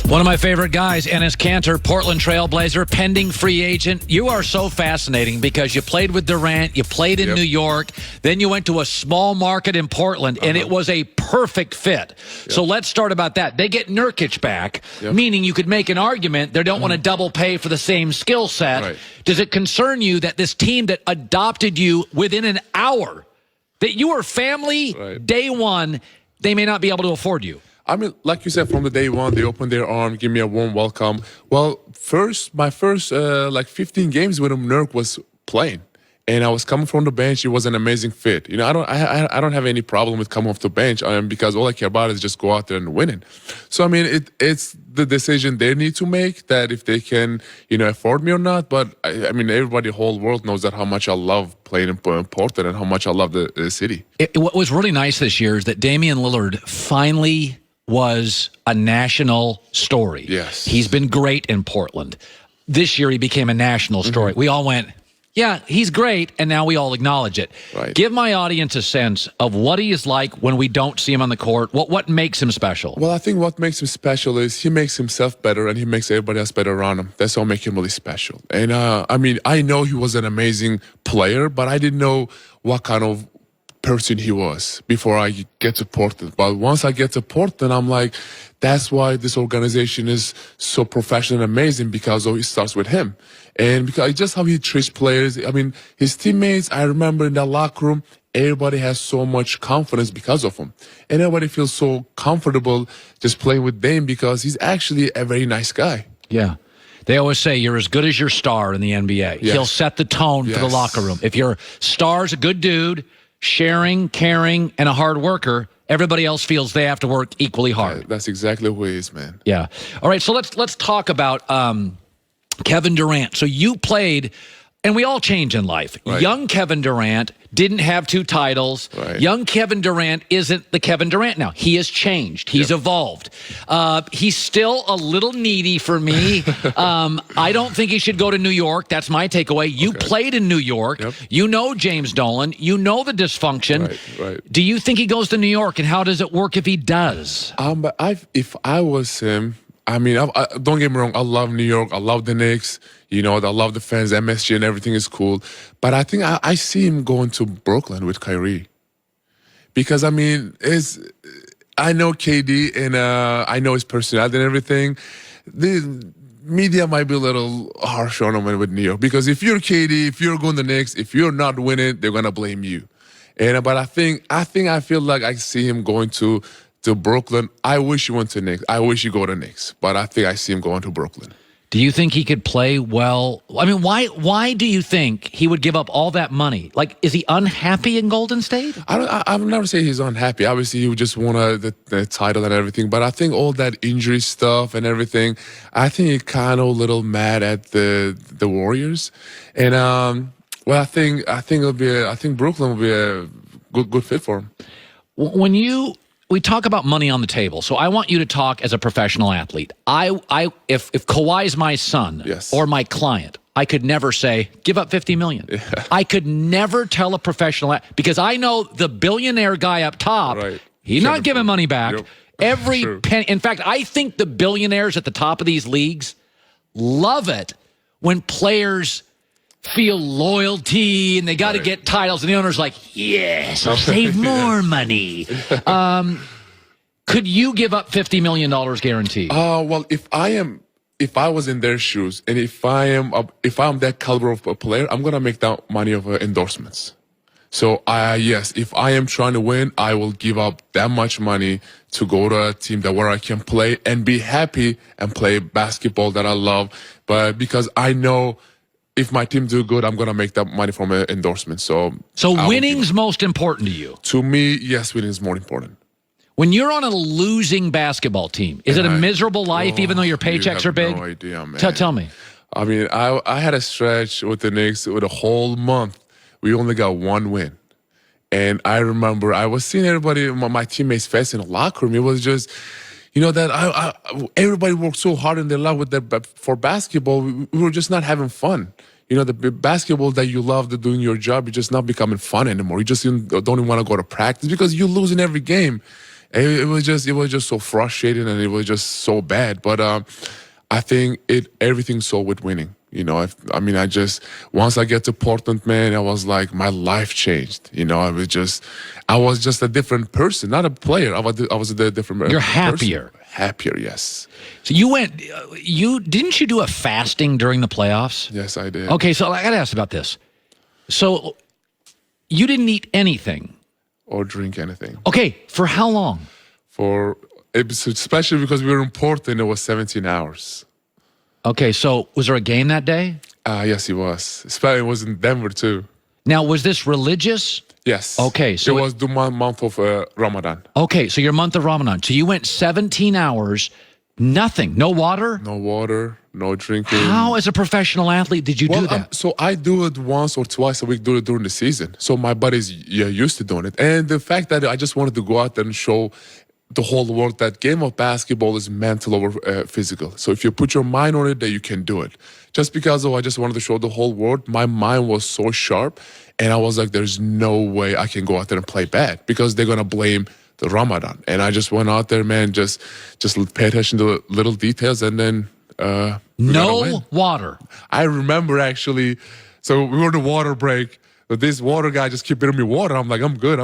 One of my favorite guys, Enes Kanter, Portland Trailblazer, pending free agent. You are so fascinating because you played with Durant, you played in New York, then you went to a small market in Portland, and it was a perfect fit. So let's start about that. They get Nurkic back, meaning you could make an argument they don't want to double pay for the same skill set. Does it concern you that this team that adopted you within an hour, that you were family day one, they may not be able to afford you? I mean, like you said, from the day one, they opened their arm, give me a warm welcome. Well, my first like 15 games with him, Nurk was playing, and I was coming from the bench. It was an amazing fit. You know, I don't have any problem with coming off the bench because all I care about is just go out there and winning. So I mean, it's the decision they need to make, that if they can, you know, afford me or not. But I mean, everybody, the whole world knows that how much I love playing in Portland and how much I love the city. What was really nice this year is that Damian Lillard finally was a national story. Yes. He's been great in Portland. This year he became a national story. We all went, yeah, he's great, and now we all acknowledge it. Give my audience a sense of what he is like when we don't see him on the court. What makes him special? Well, I think what makes him special is he makes himself better and he makes everybody else better around him. That's what makes him really special. And I mean, I know he was an amazing player, but I didn't know what kind of person he was before I get to Portland. But once I get to Portland, I'm like, that's why this organization is so professional and amazing, because it starts with him. And because just how he treats players. I mean, his teammates, I remember in that locker room, everybody has so much confidence because of him. And everybody feels so comfortable just playing with Dame because he's actually a very nice guy. Yeah. They always say you're as good as your star in the NBA. He'll set the tone for the locker room. If your star's a good dude, sharing, caring, and a hard worker, everybody else feels they have to work equally hard. That's exactly who he is, man. Yeah. All right, so let's talk about Kevin Durant. So you played, and we all change in life. Young Kevin Durant didn't have 2 titles. Young Kevin Durant isn't the Kevin Durant now. He has changed. He's evolved. He's still a little needy for me. I don't think he should go to New York. That's my takeaway. You played in New York. You know James Dolan. You know the dysfunction. Do you think he goes to New York, and how does it work if he does? But if I was him, I mean, don't get me wrong. I love New York. I love the Knicks. You know, I love the fans, MSG, and everything is cool. But I think I see him going to Brooklyn with Kyrie. Because, I mean, I know KD, and I know his personality and everything. The media might be a little harsh on him with New York. Because if you're KD, if you're going to the Knicks, if you're not winning, they're going to blame you. But I feel like I see him going to Brooklyn. I wish he went to Knicks. I wish he go to Knicks. But I think I see him going to Brooklyn. Do you think he could play well? I mean, why do you think he would give up all that money? Like, is he unhappy in Golden State? I would never say he's unhappy. Obviously, he would just want the title and everything. But I think all that injury stuff and everything, I think he's kind of a little mad at the Warriors. And well, I think Brooklyn will be a good fit for him. We talk about money on the table, so I want you to talk as a professional athlete. If Kawhi is my son or my client, I could never say, give up $50 million. I could never tell a professional, because I know the billionaire guy up top, he's not giving money back. Every penny. In fact, I think the billionaires at the top of these leagues love it when players feel loyalty and they got to get titles, and the owner's like, yes, I'll save more money. Could you give up $50 million guaranteed? Well, if I was in their shoes, and if I'm that caliber of a player, I'm gonna make that money of endorsements. So yes, if I am trying to win, I will give up that much money to go to a team where I can play and be happy and play basketball that I love. But because I know, if my team do good, I'm going to make that money from an endorsement. So winning's most important to you? To me, yes, winning is more important. When you're on a losing basketball team, is it a miserable life even though your paychecks are big? No idea, man. Tell me. I mean, I had a stretch with the Knicks with a whole month. We only got 1 win. And I remember I was seeing everybody, my teammates' face in the locker room. It was just, you know, that everybody worked so hard in their life for basketball. We were just not having fun. You know, the basketball that you love doing your job, you're just not becoming fun anymore. You just don't even want to go to practice because you're losing every game. It was just so frustrating, and it was just so bad. But I think everything's so with winning. You know, I just once I get to Portland, man, I was like my life changed. You know, I was just a different person, not a player. I was a different person. You're happier. Happier, yes. So didn't you do a fasting during the playoffs? Yes, I did. Okay, so I got to ask about this. So you didn't eat anything or drink anything. Okay, for how long? Especially because we were in Portland, it was 17 hours. Okay, so was there a game that day? Yes, it was. Especially it was in Denver too. Now, was this religious? Yes. Okay, so it was the month of Ramadan. Okay, so your month of Ramadan. So you went 17 hours, nothing, no water? No water, no drinking. How, as a professional athlete, did you do that? So I do it once or twice a week during the season. So my buddies used to doing it. And the fact that I just wanted to go out there and show the whole world that game of basketball is mental over physical. So if you put your mind on it, that you can do it. Just because I just wanted to show the whole world, my mind was so sharp, and I was like, there's no way I can go out there and play bad because they're gonna blame the Ramadan. And I just went out there, man, just pay attention to the little details, and then no water. I remember actually, so we were in the water break. But this water guy just kept giving me water. I'm like, I'm good,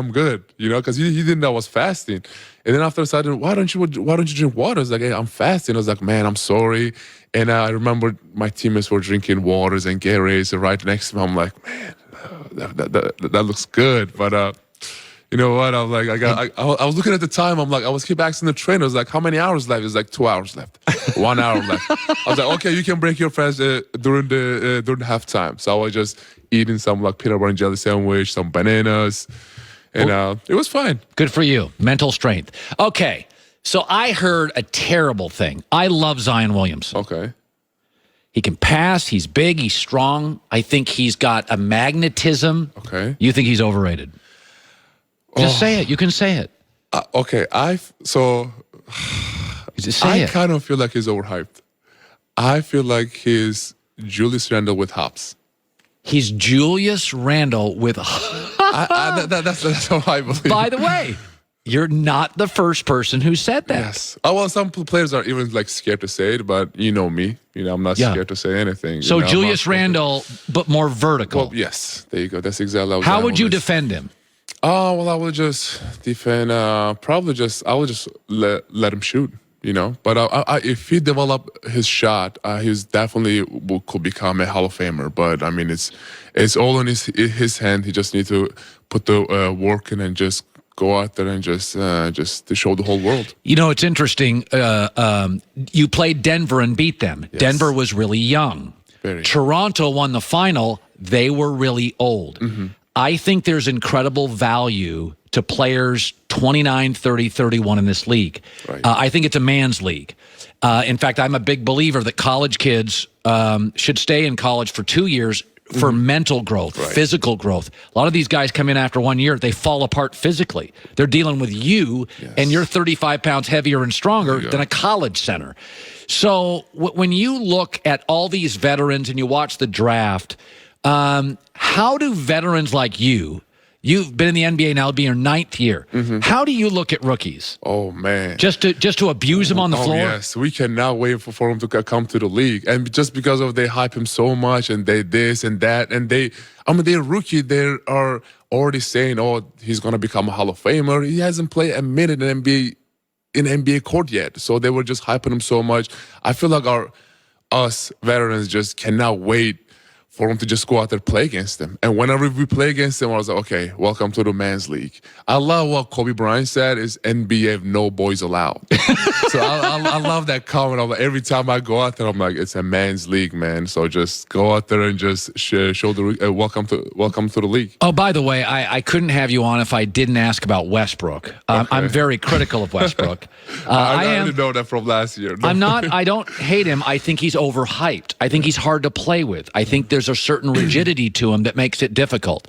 you know, because he didn't know I was fasting. And then after I said, why don't you drink water? It's like, hey, I'm fasting. I was like, man, I'm sorry. And I remember my teammates were drinking waters and Gatorades, and right next to me, I'm like, man, that looks good. But you know what? I was like, I was looking at the time. I'm like, I was keep asking the trainer. I was like, how many hours left? It's like 2 hours left, 1 hour left. I was like, okay, you can break your fast during the halftime. So I was just eating some like peanut butter and jelly sandwich, some bananas, and it was fine. Good for you. Mental strength. Okay, so I heard a terrible thing. I love Zion Williamson. Okay. He can pass. He's big. He's strong. I think he's got a magnetism. Okay. You think he's overrated? Just say it. You can say it. Okay. I kind of feel like he's overhyped. I feel like he's Julius Randle with hops. He's Julius Randle with. That's how I believe. By the way, you're not the first person who said that. Yes. Oh, well, some players are even like scared to say it, but you know me. You know, I'm not scared to say anything. So Julius Randle, but more vertical. Well, yes. There you go. That's exactly how would you defend him? Oh, well, I would just defend. I would just let him shoot. You know, but if he developed his shot, he's definitely could become a Hall of Famer. But I mean, it's all in his hand. He just needs to put the work in and just go out there and just to show the whole world. You know, it's interesting. You played Denver and beat them. Yes. Denver was really young. Very. Toronto won the final. They were really old. Mm-hmm. I think there's incredible value to players 29, 30, 31 in this league. Right. I think it's a man's league. In fact, I'm a big believer that college kids should stay in college for 2 years for mental growth, physical growth. A lot of these guys come in after 1 year, they fall apart physically. They're dealing with you, and you're 35 pounds heavier and stronger than a college center. So when you look at all these veterans and you watch the draft, how do veterans like you've been in the NBA now, it'll be your 9th year. Mm-hmm. How do you look at rookies? Oh, man. Just to abuse them on the floor? Yes, we cannot wait for him to come to the league. And just because of they hype him so much and they this and that, and they're a rookie, they are already saying, oh, he's going to become a Hall of Famer. He hasn't played a minute in NBA court yet. So they were just hyping him so much. I feel like us veterans just cannot wait for him to just go out there and play against them. And whenever we play against them, I was like, okay, welcome to the man's league. I love what Kobe Bryant said is NBA, no boys allowed. So I love that comment. I'm like, every time I go out there, I'm like, it's a man's league, man. So just go out there and just show the welcome to the league. Oh, by the way, I couldn't have you on if I didn't ask about Westbrook. I'm very critical of Westbrook. I already know that from last year. No. I don't hate him. I think he's overhyped. I think he's hard to play with. I think there's a certain rigidity to him that makes it difficult.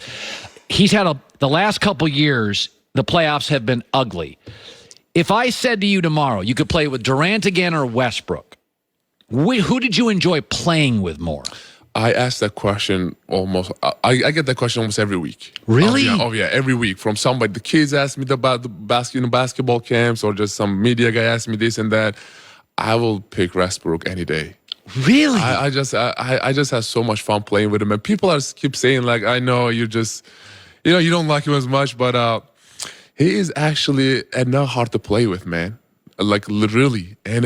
He's had the last couple years, the playoffs have been ugly. If I said to you tomorrow, you could play with Durant again or Westbrook, who did you enjoy playing with more? I ask that question almost. I get that question almost every week. Really? Oh yeah, every week from somebody. The kids ask me about the basketball camps, or just some media guy ask me this and that. I will pick Westbrook any day. Really? I just have so much fun playing with him, and people keep saying like, I know you just, you don't like him as much, but he is actually not hard to play with, man. Like literally, and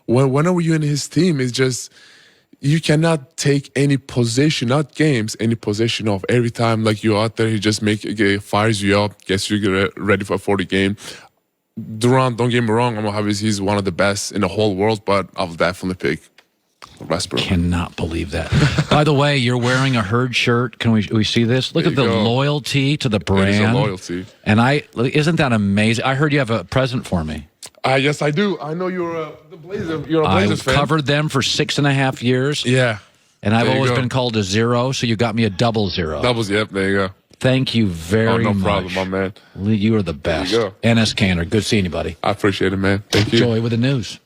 whenever you're in his team, it's just. You cannot take any possession, not games, any possession off. Every time like you're out there, he just fires you up, gets you ready for a 40 game. Durant, don't get me wrong, he's one of the best in the whole world, but I'll definitely pick Westbrook. Cannot believe that. By the way, you're wearing a Herd shirt. Can we see this? Look at the loyalty to the brand. It is a loyalty. And isn't that amazing? I heard you have a present for me. Yes, I do. I know you're a Blazers fan. I covered them for 6.5 years. Yeah. And I've always been called a zero, so you got me a 00. Doubles, yep, there you go. Thank you very much. No problem, my man. You are the best. There you go. Enes Kanter, good seeing you, buddy. I appreciate it, man. Thank you. Enjoy with the news.